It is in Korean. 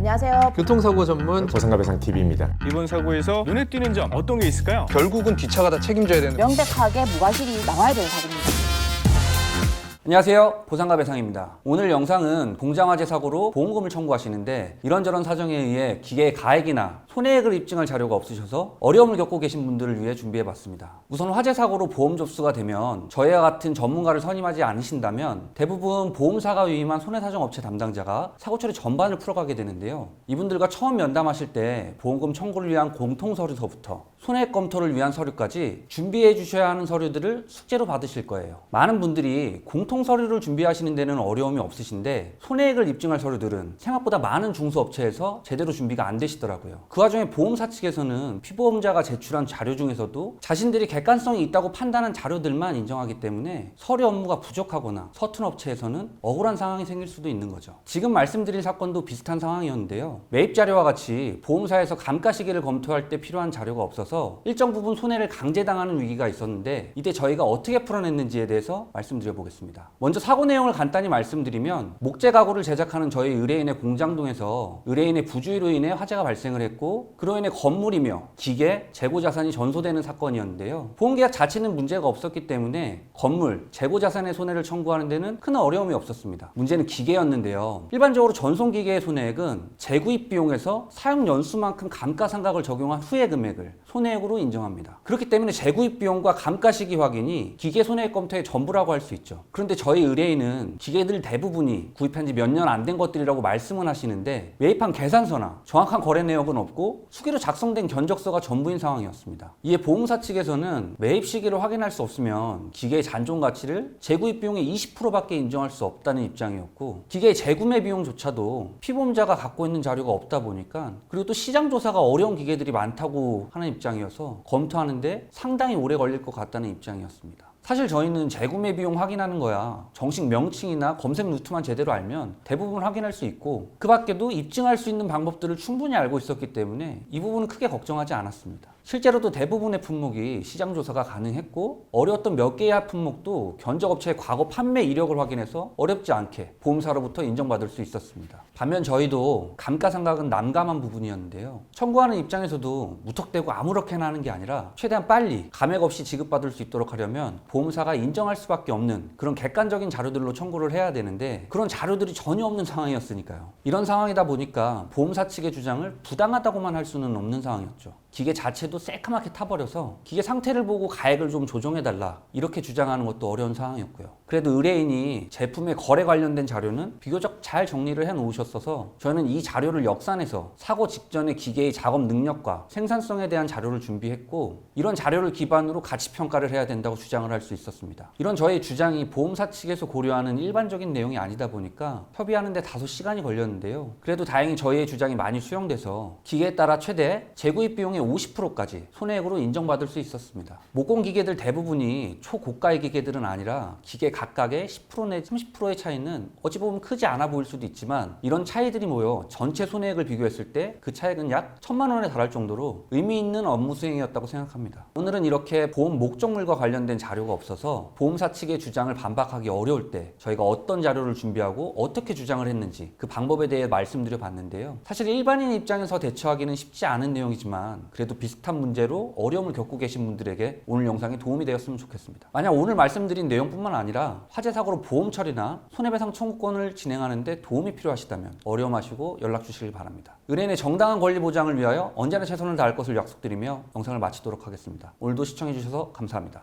안녕하세요. 교통사고 전문 보상가배상TV입니다. 이번 사고에서 눈에 띄는 점 어떤 게 있을까요? 결국은 뒷차가 다 책임져야 되는 명백하게 무과실이 나와야 되는 사고입니다. 안녕하세요, 보상가배상입니다. 오늘 영상은 공장화재 사고로 보험금을 청구하시는데 이런저런 사정에 의해 기계의 가액이나 손해액을 입증할 자료가 없으셔서 어려움을 겪고 계신 분들을 위해 준비해봤습니다. 우선 화재 사고로 보험 접수가 되면 저희와 같은 전문가를 선임하지 않으신다면 대부분 보험사가 위임한 손해사정업체 담당자가 사고 처리 전반을 풀어가게 되는데요. 이분들과 처음 면담하실 때 보험금 청구를 위한 공통서류서부터 손해액 검토를 위한 서류까지 준비해 주셔야 하는 서류들을 숙제로 받으실 거예요. 많은 분들이 공통서류를 준비하시는 데는 어려움이 없으신데 손해액을 입증할 서류들은 생각보다 많은 중소업체에서 제대로 준비가 안 되시더라고요. 그 와중에 보험사 측에서는 피보험자가 제출한 자료 중에서도 자신들이 객관성이 있다고 판단한 자료들만 인정하기 때문에 서류 업무가 부족하거나 서툰 업체에서는 억울한 상황이 생길 수도 있는 거죠. 지금 말씀드린 사건도 비슷한 상황이었는데요. 매입 자료와 같이 보험사에서 감가 시기를 검토할 때 필요한 자료가 없어서 일정 부분 손해를 강제당하는 위기가 있었는데 이때 저희가 어떻게 풀어냈는지에 대해서 말씀드려 보겠습니다. 먼저 사고 내용을 간단히 말씀드리면 목재 가구를 제작하는 저희 의뢰인의 공장동에서 의뢰인의 부주의로 인해 화재가 발생을 했고 그로 인해 건물이며 기계, 재고 자산이 전소되는 사건이었는데요. 보험계약 자체는 문제가 없었기 때문에 건물, 재고 자산의 손해를 청구하는 데는 큰 어려움이 없었습니다. 문제는 기계였는데요. 일반적으로 전송기계의 손해액은 재구입 비용에서 사용 연수만큼 감가상각을 적용한 후의 금액을 손해액으로 인정합니다. 그렇기 때문에 재구입 비용과 감가 시기 확인이 기계 손해액 검토의 전부라고 할 수 있죠. 그런데 저희 의뢰인은 기계들 대부분이 구입한 지 몇 년 안 된 것들이라고 말씀은 하시는데 매입한 계산서나 정확한 거래 내역은 없고 수기로 작성된 견적서가 전부인 상황이었습니다. 이에 보험사 측에서는 매입 시기를 확인할 수 없으면 기계의 잔존 가치를 재구입 비용의 20%밖에 인정할 수 없다는 입장이었고 기계의 재구매 비용조차도 피보험자가 갖고 있는 자료가 없다 보니까 그리고 또 시장 조사가 어려운 기계들이 많다고 하는 입장이어서 검토하는데 상당히 오래 걸릴 것 같다는 입장이었습니다. 사실 저희는 재구매 비용 확인하는 거야 정식 명칭이나 검색 루트만 제대로 알면 대부분 확인할 수 있고 그 밖에도 입증할 수 있는 방법들을 충분히 알고 있었기 때문에 이 부분은 크게 걱정하지 않았습니다. 실제로도 대부분의 품목이 시장 조사가 가능했고 어려웠던 몇 개의 품목도 견적업체의 과거 판매 이력을 확인해서 어렵지 않게 보험사로부터 인정받을 수 있었습니다. 반면 저희도 감가상각은 난감한 부분이었는데요. 청구하는 입장에서도 무턱대고 아무렇게나 하는 게 아니라 최대한 빨리 감액 없이 지급받을 수 있도록 하려면 보험사가 인정할 수밖에 없는 그런 객관적인 자료들로 청구를 해야 되는데 그런 자료들이 전혀 없는 상황이었으니까요. 이런 상황이다 보니까 보험사 측의 주장을 부당하다고만 할 수는 없는 상황이었죠. 기계 자체도 새카맣게 타버려서 기계 상태를 보고 가액을 좀 조정해달라 이렇게 주장하는 것도 어려운 상황이었고요. 그래도 의뢰인이 제품의 거래 관련된 자료는 비교적 잘 정리를 해 놓으셨어서 저는 이 자료를 역산해서 사고 직전의 기계의 작업 능력과 생산성에 대한 자료를 준비했고 이런 자료를 기반으로 가치 평가를 해야 된다고 주장을 할 수 있었습니다. 이런 저의 주장이 보험사 측에서 고려하는 일반적인 내용이 아니다 보니까 협의하는데 다소 시간이 걸렸는데요. 그래도 다행히 저희의 주장이 많이 수용돼서 기계에 따라 최대 재구입 비용의 50%까지 손해액으로 인정받을 수 있었습니다. 목공 기계들 대부분이 초고가의 기계들은 아니라 기계 각각의 10% 내 30%의 차이는 어찌 보면 크지 않아 보일 수도 있지만 이런 차이들이 모여 전체 손해액을 비교했을 때 그 차액은 약 1,000만 원에 달할 정도로 의미 있는 업무 수행이었다고 생각합니다. 오늘은 이렇게 보험 목적물과 관련된 자료가 없어서 보험사 측의 주장을 반박하기 어려울 때 저희가 어떤 자료를 준비하고 어떻게 주장을 했는지 그 방법에 대해 말씀드려 봤는데요. 사실 일반인 입장에서 대처하기는 쉽지 않은 내용이지만 그래도 비슷한 문제로 어려움을 겪고 계신 분들에게 오늘 영상이 도움이 되었으면 좋겠습니다. 만약 오늘 말씀드린 내용뿐만 아니라 화재 사고로 보험 처리나 손해배상 청구권을 진행하는데 도움이 필요하시다면 어려움 마시고 연락 주시길 바랍니다. 의뢰인의 정당한 권리 보장을 위하여 언제나 최선을 다할 것을 약속드리며 영상을 마치도록 하겠습니다. 오늘도 시청해 주셔서 감사합니다.